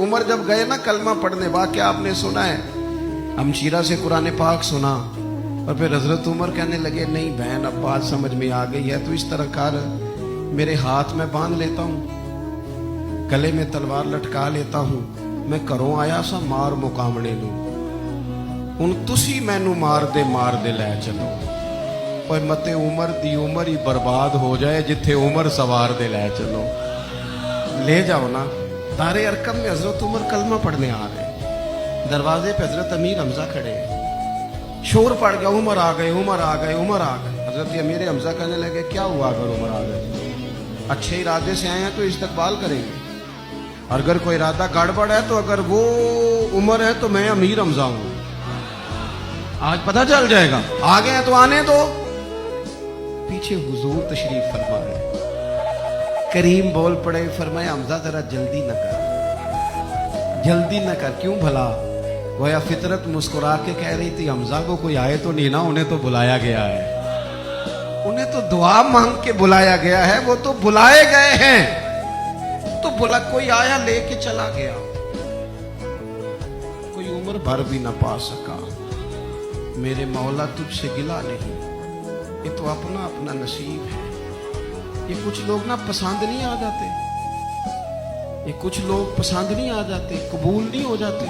عمر جب گئے نا کلمہ پڑھنے، واقعہ آپ نے سنا ہے، ہمشیرہ سے قرآن پاک سنا، اور پھر حضرت عمر کہنے لگے نہیں بہن اب بات سمجھ میں آ گئی ہے، تو اس طرح کر، میرے ہاتھ میں باندھ لیتا ہوں، گلے میں تلوار لٹکا لیتا ہوں، میں کروں آیا سا مار مقامنے نو، ان تسی مینو مار دے لے چلو، اور مت عمر دی عمر ہی برباد ہو جائے جتھے عمر سوار دے لے چلو، لے جاؤ نا۔ دار ارقم میں حضرت عمر کلمہ پڑھنے آ رہے، دروازے پہ حضرت امیر حمزہ کھڑے ہیں، شور پڑ گیا عمر آ گئے عمر آ گئے عمر آ گئے۔ حضرت امیر حمزہ کہنے لگے کیا ہوا اگر عمر آ گئے؟ اچھے ارادے سے آئے ہیں تو استقبال کریں گے، اور اگر کوئی ارادہ گڑبڑ ہے تو اگر وہ عمر ہے تو میں امیر حمزہ ہوں، آج پتہ چل جائے گا، آ گئے ہیں تو آنے دو۔ پیچھے حضور تشریف فرما رہے، کریم بول پڑے، فرمایا حمزہ ذرا جلدی نہ کر، جلدی نہ کر، کیوں بھلا؟ گویا فطرت مسکرا کے کہہ رہی تھی حمزہ کو کوئی آئے تو نہیں نا، انہیں تو بلایا گیا ہے، انہیں تو دعا مانگ کے بلایا گیا ہے، وہ تو بلائے گئے ہیں، تو بلا کوئی آیا لے کے چلا گیا، کوئی عمر بھر بھی نہ پا سکا۔ میرے مولا تجھ سے گلا نہیں، یہ تو اپنا اپنا نصیب ہے۔ یہ کچھ لوگ نا پسند نہیں آ جاتے، یہ کچھ لوگ پسند نہیں آ جاتے، قبول نہیں ہو جاتے،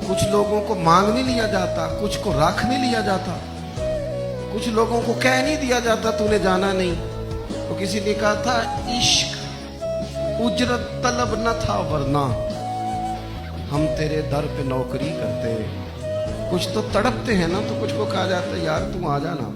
کچھ لوگوں کو مانگ نہیں لیا جاتا، کچھ کو رکھ نہیں لیا جاتا، کچھ لوگوں کو کہہ نہیں دیا جاتا تو نے جانا نہیں۔ تو کسی نے کہا تھا عشق اجرت طلب نہ تھا ورنہ ہم تیرے در پہ نوکری کرتے۔ کچھ تو تڑپتے ہیں نا، تو کچھ کو کہا جاتا ہے یار تم آ جانا،